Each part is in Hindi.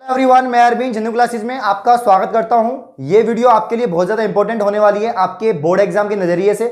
एवरीवन, मैं अरविंद हिंदू क्लासेस में आपका स्वागत करता हूं। ये वीडियो आपके लिए बहुत ज्यादा इंपॉर्टेंट होने वाली है आपके बोर्ड एग्जाम के नजरिए से।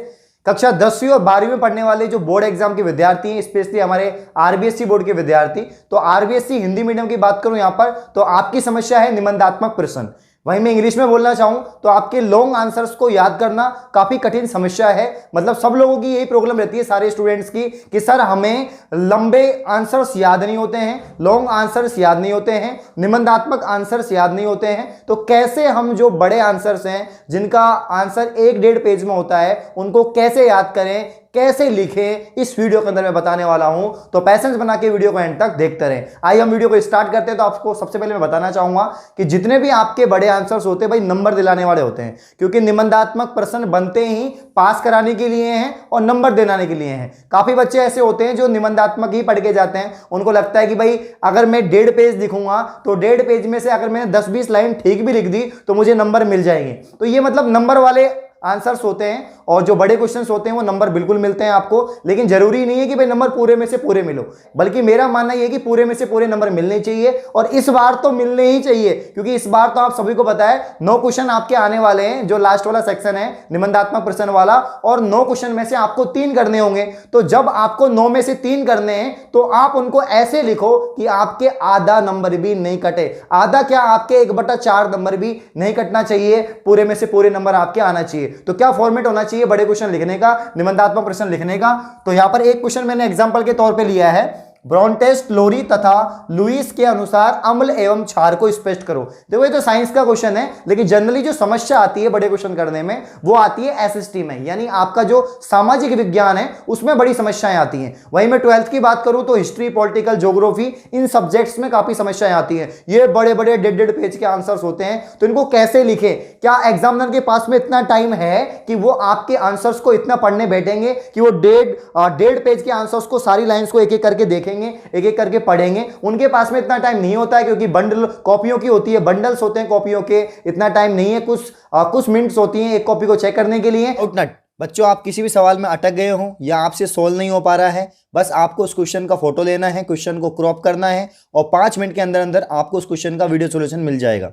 कक्षा 10वीं और 12वीं में पढ़ने वाले जो बोर्ड एग्जाम के विद्यार्थी हैं, स्पेशली हमारे आरबीएससी बोर्ड के विद्यार्थी, तो आरबीएससी हिंदी मीडियम की बात करूं यहां पर, तो आपकी समस्या है निबंधात्मक प्रश्न। वहीं मैं इंग्लिश में बोलना चाहूं तो आपके लॉन्ग आंसर्स को याद करना काफी कठिन समस्या है। मतलब सब लोगों की यही प्रॉब्लम रहती है, सारे स्टूडेंट्स की, कि सर हमें लंबे आंसर्स याद नहीं होते हैं, लॉन्ग आंसर्स याद नहीं होते हैं, निबंधात्मक आंसर्स याद नहीं होते हैं। तो कैसे हम जो बड़े आंसर्स हैं जिनका आंसर 1-1.5 पेज में होता है, उनको कैसे याद करें, कैसे लिखें, इस वीडियो के अंदर मैं बताने वाला हूं। तो पैसेंस बना के वीडियो को एंड तक देखते रहें। आइए हम वीडियो को स्टार्ट करते हैं। तो आपको सबसे पहले मैं बताना चाहूंगा कि जितने भी आपके बड़े आंसर्स होते हैं भाई, नंबर दिलाने वाले होते हैं, क्योंकि निबंधात्मक प्रश्न बनते ही पास कराने के लिए हैं और नंबर दिलाने के लिए हैं। काफी बच्चे ऐसे होते हैं जो निबंधात्मक ही पढ़ के जाते हैं, उनको लगता है कि भाई अगर मैं 1.5 पेज लिखूंगा तो 1.5 पेज में से अगर मैंने 10-20 लाइन ठीक भी लिख दी तो मुझे नंबर मिल जाएंगे। तो ये मतलब नंबर वाले आंसर्स होते हैं, और जो बड़े क्वेश्चंस होते हैं वो नंबर बिल्कुल मिलते हैं आपको। लेकिन जरूरी नहीं है कि भाई नंबर पूरे में से पूरे मिलो, बल्कि मेरा मानना यह है कि पूरे में से पूरे नंबर मिलने चाहिए, और इस बार तो मिलने ही चाहिए, क्योंकि इस बार तो आप सभी को पता है 9 क्वेश्चन आपके आने वाले हैं, जो लास्ट वाला सेक्शन है निबंधात्मक प्रश्न वाला, और 9 क्वेश्चन में से आपको 3 करने होंगे। तो जब आपको 9 में से 3 करने हैं तो आप उनको ऐसे लिखो कि आपके आधा नंबर भी नहीं कटे। आधा क्या, आपके 1/4 नंबर भी नहीं कटना चाहिए, पूरे में से पूरे नंबर आपके आना चाहिए। तो क्या फॉर्मेट होना चाहिए बड़े क्वेश्चन लिखने का, निबंधात्मक प्रश्न लिखने का? तो यहां पर एक क्वेश्चन मैंने एग्जांपल के तौर पे लिया है, ब्रॉन्टेस्ट, लोरी तथा लुईस के अनुसार अम्ल एवं क्षार को स्पष्ट करो। देखो ये तो साइंस का क्वेश्चन है, लेकिन जनरली जो समस्या आती है बड़े क्वेश्चन करने में वो आती है एसएसटी में, यानी आपका जो सामाजिक विज्ञान है उसमें बड़ी समस्याएं आती हैं। वहीं मैं 12th की बात करूं तो हिस्ट्री, पॉलिटिकल, ज्योग्राफी, इन सब्जेक्ट्स में काफी समस्याएं आती हैं। ये बड़े बड़े 1.5 पेज के आंसर्स होते हैं, तो इनको कैसे लिखे? क्या एग्जामिनर के पास में इतना टाइम है कि वो आपके आंसर्स को इतना पढ़ने बैठेंगे कि वो 1.5 पेज के आंसर्स को, सारी लाइंस को एक एक करके देखेंगे, एक एक करके पढ़ेंगे? उनके पास में इतना टाइम नहीं होता है, क्योंकि बंडल कॉपियों की होती है, बंडल्स होते हैं कॉपियों के, इतना टाइम नहीं है। कुछ मिनट्स होती हैं एक कॉपी को चेक करने के लिए। बच्चों, आप किसी भी सवाल में अटक गए हो या आपसे सोल्व नहीं हो पा रहा है, बस आपको उस क्वेश्चन का फोटो लेना है, क्वेश्चन को क्रॉप करना है, और 5 मिनट के अंदर अंदर आपको उस क्वेश्चन का वीडियो सॉल्यूशन मिल जाएगा।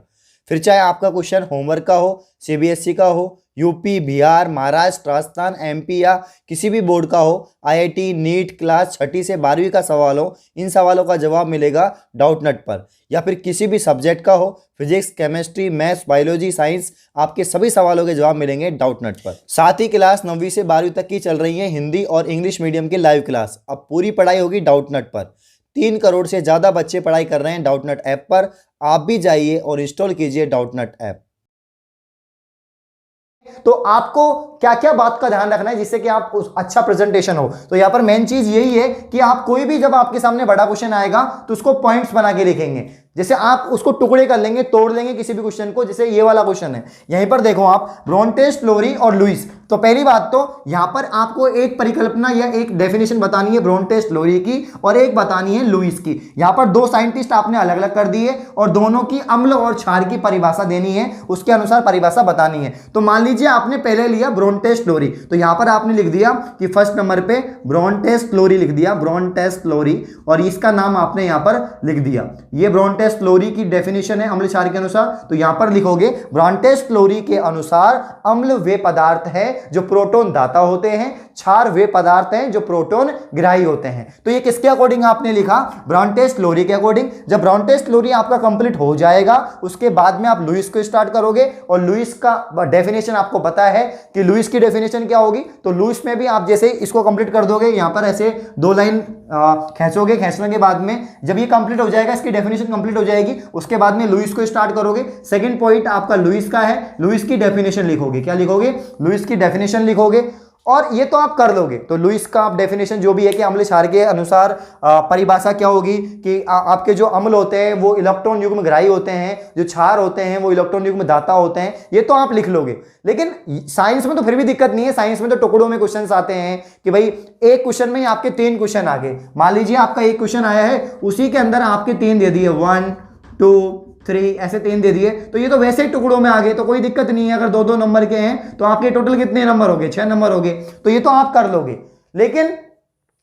फिर चाहे आपका क्वेश्चन होमवर्क का हो, सीबीएसई का हो, यूपी, बिहार, महाराष्ट्र, राजस्थान, एमपी या किसी भी बोर्ड का हो, आईआईटी, नीट, क्लास 6ठी से 12वीं का सवाल हो, इन सवालों का जवाब मिलेगा डाउटनट पर। या फिर किसी भी सब्जेक्ट का हो, physics, chemistry, maths, biology, science, आपके सभी सवालों के जवाब मिलेंगे डाउटनट पर। साथ ही क्लास 9वीं से 12वीं तक की चल रही है हिंदी और इंग्लिश मीडियम की लाइव क्लास। अब पूरी पढ़ाई होगी डाउटनट पर। 3 करोड़ से ज़्यादा बच्चे पढ़ाई कर रहे हैं डाउटनट ऐप पर। आप भी जाइए और इंस्टॉल कीजिए डाउटनट ऐप। तो आपको क्या क्या बात का ध्यान रखना है जिससे कि आप अच्छा प्रेजेंटेशन हो? तो यहां पर मेन चीज यही है कि आप कोई भी, जब आपके सामने बड़ा क्वेश्चन आएगा तो उसको पॉइंट्स बना के लिखेंगे। जैसे आप उसको टुकड़े कर लेंगे, तोड़ लेंगे किसी भी क्वेश्चन को। जैसे ये वाला क्वेश्चन है, यहीं पर देखो आप, ब्रॉन्टेस्ट, लोरी और लुईस। तो पहली बात तो यहां पर आपको एक परिकल्पना या एक डेफिनेशन बतानी है ब्रॉन्टेस्ट, लोरी की, और एक बतानी है लुईस की। यहां पर 2 साइंटिस्ट आपने अलग अलग कर दिए और दोनों की अम्ल और क्षार की परिभाषा देनी है, उसके अनुसार परिभाषा बतानी है। तो मान लीजिए आपने पहले लिया ब्रॉन्टेस्ट, लोरी, तो यहां पर आपने लिख दिया कि फर्स्ट नंबर पे ब्रॉन्टेस्ट, लोरी लिख दिया, ब्रॉन्टेस्ट, लोरी, और इसका नाम आपने यहां पर लिख दिया। ये ब्रॉन्टेस्ट, लोरी की डेफिनेशन है अम्ल क्षार के अनुसार। तो यहां पर लिखोगे ब्रॉन्टेस्ट, लोरी के अनुसार अम्ल वे पदार्थ है जो प्रोटॉन दाता होते हैं, क्षार वे पदार्थ हैं जो प्रोटॉन ग्राही होते हैं। तो ये किसके अकॉर्डिंग आपने लिखा? ब्रॉन्टेस्ट, लोरी के अकॉर्डिंग। जब ब्रॉन्टेस्ट, लोरी आपका कंप्लीट हो जाएगा, उसके बाद में आप लुईस को स्टार्ट करोगे, और लुईस का डेफिनेशन आपको पता है कि लुईस की डेफिनेशन क्या होगी। तो लुईस में भी आप जैसे इसको कंप्लीट कर दोगे, यहां पर ऐसे 2 लाइन खींचोगे, खींचने के बाद में जब ये कंप्लीट हो जाएगा, इसकी डेफिनेशन कंप्लीट हो जाएगी, उसके बाद में लुईस को स्टार्ट करोगे। सेकंड पॉइंट आपका लुईस का है, लुईस की डेफिनेशन लिखोगे। क्या लिखोगे? लुईस की डेफिनेशन लिखोगे, और ये तो आप कर लोगे। तो लुईस का आप डेफिनेशन जो भी है कि अम्ल क्षार के अनुसार परिभाषा क्या होगी कि आपके जो अम्ल होते हैं वो इलेक्ट्रॉन युग्म ग्राही होते हैं, जो क्षार होते हैं वो इलेक्ट्रॉन युग्म दाता होते हैं। ये तो आप लिख लोगे। लेकिन साइंस में तो फिर भी दिक्कत नहीं है, साइंस में तो टुकड़ों में क्वेश्चंस आते हैं कि भाई एक क्वेश्चन में आपके 3 क्वेश्चन आ गए। मान लीजिए आपका एक क्वेश्चन आया है, उसी के अंदर आपके 3 दे दिए, 1 2 3 ऐसे 3 दे दिए, तो ये तो वैसे ही टुकड़ों में आ गए, तो कोई दिक्कत नहीं है। अगर 2-2 नंबर के हैं तो आपके टोटल कितने नंबर हो गए? 6 नंबर हो गए। तो ये तो आप कर लोगे। लेकिन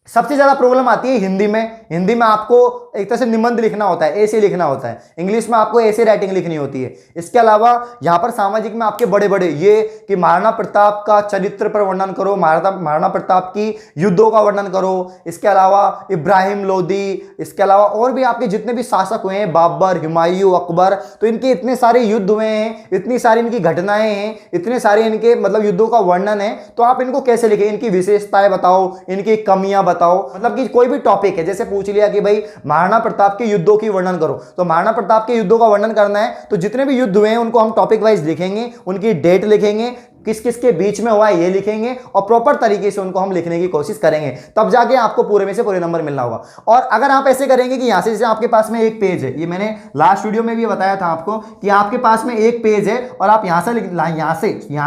सबसे ज्यादा प्रॉब्लम आती है हिंदी में। हिंदी में आपको एक तरह से निबंध लिखना होता है, ऐसे लिखना होता है। इंग्लिश में आपको ऐसे राइटिंग लिखनी होती है। इसके अलावा यहाँ पर सामाजिक में आपके बड़े बड़े ये कि महाराणा प्रताप का चरित्र पर वर्णन करो, महाराणा प्रताप की युद्धों का वर्णन करो। इसके अलावा इब्राहिम लोदी, इसके अलावा और भी आपके जितने भी शासक हुए हैं, बाबर, हुमायूं, अकबर, तो इनके इतने सारे युद्ध हुए हैं, इतनी सारी इनकी घटनाएं हैं, इतने सारे इनके मतलब युद्धों का वर्णन है। तो आप इनको कैसे लिखें, इनकी विशेषताएं बताओ, इनकी कमियां बताओ। मतलब कि कोई भी टॉपिक है, जैसे पूछ लिया कि भाई महाराणा प्रताप के युद्धों की वर्णन करो, तो महाराणा प्रताप के युद्धों का वर्णन करना है तो जितने भी युद्ध हुए हैं उनको हम टॉपिक वाइज लिखेंगे, उनकी डेट लिखेंगे, किस किस के बीच में हुआ है ये लिखेंगे और प्रॉपर तरीके से उनको हम लिखने की कोशिश करेंगे, तब जाके आपको पूरे में से पूरे नंबर मिलना होगा। और अगर आप ऐसे करेंगे कि यहां से जैसे आपके पास में एक पेज है, ये मैंने लास्ट वीडियो में भी बताया था आपको कि आपके पास में एक पेज है और आप यहां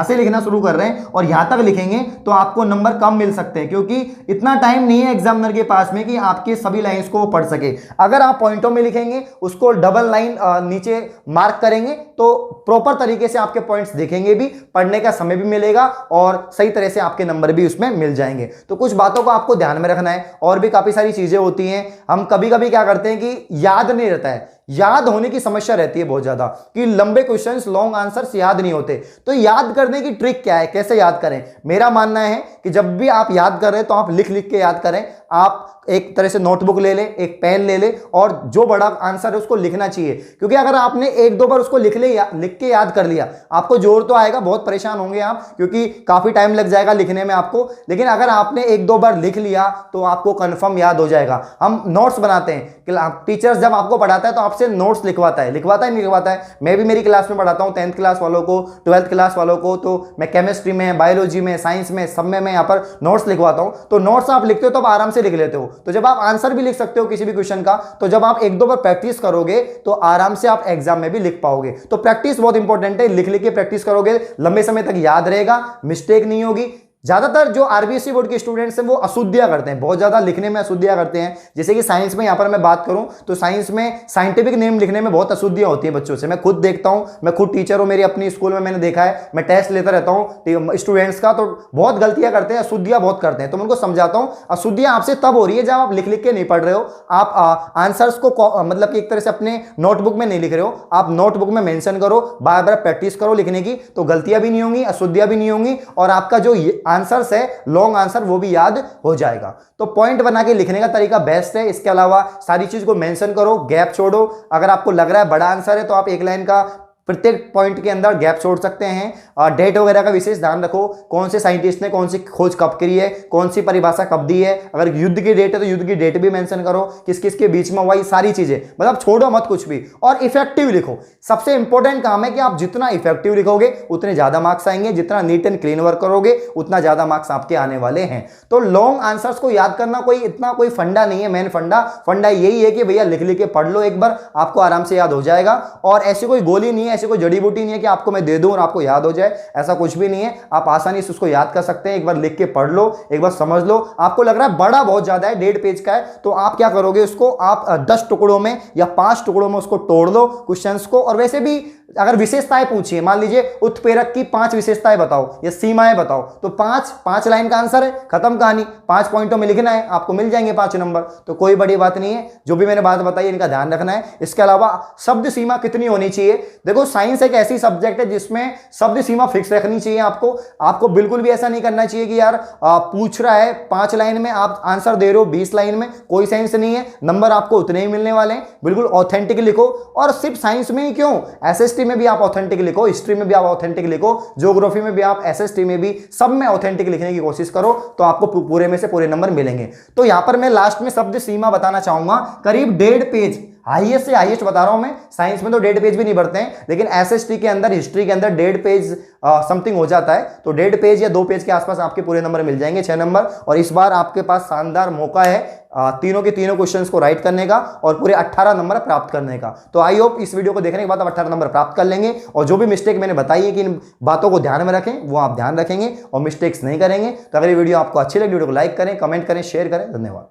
से लिखना शुरू कर रहे हैं और यहां तक लिखेंगे तो आपको नंबर कम मिल सकते हैं, क्योंकि इतना टाइम नहीं है एग्जामिनर के पास में कि आपके सभी लाइंस को पढ़ सके। अगर आप पॉइंटों में लिखेंगे, उसको डबल लाइन नीचे मार्क करेंगे तो प्रॉपर तरीके से आपके पॉइंट्स देखेंगे भी, पढ़ने का समय भी मिलेगा और सही तरह से आपके नंबर भी उसमें मिल जाएंगे। तो कुछ बातों को आपको ध्यान में रखना है। और भी काफी सारी चीजें होती हैं, हम कभी कभी क्या करते हैं कि याद नहीं रहता है, याद होने की समस्या रहती है बहुत ज्यादा कि लंबे क्वेश्चंस, लॉन्ग आंसर्स याद नहीं होते। तो याद करने की ट्रिक क्या है, कैसे याद करें? मेरा मानना है कि जब भी आप याद कर रहे हैं तो आप लिख लिख के याद करें। आप एक तरह से नोटबुक ले ले, एक पेन ले ले और जो बड़ा आंसर है उसको लिखना चाहिए, क्योंकि अगर आपने एक दो बार उसको लिख के याद कर लिया, आपको जोर तो आएगा, बहुत परेशान होंगे आप, क्योंकि काफी टाइम लग जाएगा लिखने में आपको। लेकिन अगर आपने एक दो बार लिख लिया तो आपको कंफर्म याद हो जाएगा। हम नोट्स बनाते हैं, टीचर्स जब आपको पढ़ाता है तो आपसे नोट्स लिखवाता है, नहीं लिखवाता है। मैं भी मेरी क्लास में पढ़ाता हूँ 10th क्लास वालों को, 12th क्लास वालों को, तो मैं केमिस्ट्री में, बायोलॉजी में, साइंस में, सब में मैं यहाँ पर नोट्स लिखवाता हूँ। तो नोट्स आप लिखते हो तो आप आराम से लिख लेते हो। तो जब आप आंसर भी लिख सकते हो किसी भी क्वेश्चन का, तो जब आप एक दो बार प्रैक्टिस करोगे तो आराम से आप एग्जाम में भी लिख पाओगे। तो प्रैक्टिस बहुत इंपॉर्टेंट है, लिख लिख के प्रैक्टिस करोगे, लंबे समय तक याद रहेगा, मिस्टेक नहीं होगी। ज्यादातर जो आरबीएससी बोर्ड के स्टूडेंट्स हैं वो अशुद्धियां करते हैं, बहुत ज्यादा लिखने में अशुद्धियां करते हैं। जैसे कि साइंस में यहां पर मैं बात करूं तो साइंस में साइंटिफिक नेम लिखने में बहुत अशुद्धियां होती है बच्चों से। मैं खुद देखता हूं, मैं खुद टीचर हूं, मेरी अपनी स्कूल में मैंने देखा है, मैं टेस्ट लेता रहता हूं स्टूडेंट्स का, तो बहुत गलतियां करते हैं, अशुद्धियां बहुत करते हैं। तो मैं उनको समझाता हूं अशुद्धियां आपसे तब हो रही है जब आप लिख लिख के नहीं पढ़ रहे हो, आप आंसर्स को मतलब कि एक तरह से अपने नोटबुक में नहीं लिख रहे हो, आप नोटबुक में मेंशन करो, बार बार प्रैक्टिस करो लिखने की, तो गलतियां भी नहीं होंगी, अशुद्धियां भी नहीं होंगी और आपका जो आंसर्स है लॉन्ग आंसर वो भी याद हो जाएगा। तो पॉइंट बना के लिखने का तरीका बेस्ट है। इसके अलावा सारी चीज को मेंशन करो, गैप छोड़ो। अगर आपको लग रहा है बड़ा आंसर है तो आप एक लाइन का प्रत्येक पॉइंट के अंदर गैप छोड़ सकते हैं। डेट वगैरह का विशेष ध्यान रखो, कौन से साइंटिस्ट ने कौन सी खोज कब करी है, कौन सी परिभाषा कब दी है। अगर युद्ध की डेट है तो युद्ध की डेट भी मेंशन करो, किस किस के बीच में हुआ, ये सारी चीजें, मतलब छोड़ो मत कुछ भी। और इफेक्टिव लिखो, सबसे इंपॉर्टेंट काम है कि आप जितना इफेक्टिव लिखोगे उतने ज्यादा मार्क्स आएंगे, जितना नीट एंड क्लीन वर्क करोगे उतना ज्यादा मार्क्स आपके आने वाले हैं। तो लॉन्ग आंसर्स को याद करना कोई फंडा नहीं है। मेन फंडा यही है कि भैया लिख लिख के पढ़ लो एक बार, आपको आराम से याद हो जाएगा। और ऐसी कोई गोली नहीं है, ऐसी कोई जड़ी बूटी नहीं है कि आपको मैं दे दूं और आपको याद हो जाए, ऐसा कुछ भी नहीं है। आप आसानी से उसको याद कर सकते हैं। एक बार लिख के पढ़ लो, एक बार समझ लो। आपको लग रहा है बड़ा बहुत ज्यादा है, 1.5 पेज का है, तो आप क्या करोगे, उसको आप 10 टुकड़ों में या 5 टुकड़ों में उसको तोड़ लो क्वेश्चंस को। और वैसे भी अगर विशेषताएं पूछिए, मान लीजिए उत्प्रेरक की 5 विशेषताएं बताओ या सीमाएं बताओ, तो 5 लाइन का आंसर है, खत्म कहानी। 5 पॉइंटों में लिखना है, आपको मिल जाएंगे 5 नंबर। तो कोई बड़ी बात नहीं है, जो भी मैंने बात बताई इनका ध्यान रखना है। इसके अलावा शब्द सीमा कितनी होनी चाहिए, देखो साइंस एक ऐसी सब्जेक्ट है जिसमें शब्द सीमा फिक्स रखनी चाहिए। आपको बिल्कुल भी ऐसा नहीं करना चाहिए कि यार पूछ रहा है 5 लाइन में आप आंसर दे रहे हो 20 लाइन में, कोई सेंस नहीं है। नंबर आपको उतने ही मिलने वाले हैं। बिल्कुल ऑथेंटिक लिखो, और सिर्फ साइंस में ही क्यों, एसएसटी में भी आप ऑथेंटिक लिखो, हिस्ट्री में भी आप ऑथेंटिक लिखो, ज्योग्राफी में भी आप, एसएसटी में भी, सब में ऑथेंटिक लिखने की कोशिश करो, तो आपको पूरे में से पूरे नंबर मिलेंगे। तो यहां पर मैं लास्ट में शब्द सीमा बताना चाहूंगा, करीब 1.5 पेज, हाईएस्ट से हाईएस्ट बता रहा हूं मैं। साइंस में तो 1.5 पेज भी नहीं बढ़ते हैं, लेकिन एसएसटी के अंदर, हिस्ट्री के अंदर 1.5 पेज समथिंग हो जाता है। तो 1.5 पेज या 2 पेज के आसपास आपके पूरे नंबर मिल जाएंगे, 6 नंबर। और इस बार आपके पास शानदार मौका है तीनों के तीनों क्वेश्चंस को राइट करने का और पूरे 18 नंबर प्राप्त करने का। तो आई होप इस वीडियो को देखने के बाद आप 18 नंबर प्राप्त कर लेंगे। और जो भी मिस्टेक मैंने बताई है कि इन बातों को ध्यान में रखें, वो आप ध्यान रखेंगे और मिस्टेक्स नहीं करेंगे। तो अगर ये वीडियो आपको अच्छी लगी, वीडियो को लाइक करें, कमेंट करें, शेयर करें। धन्यवाद।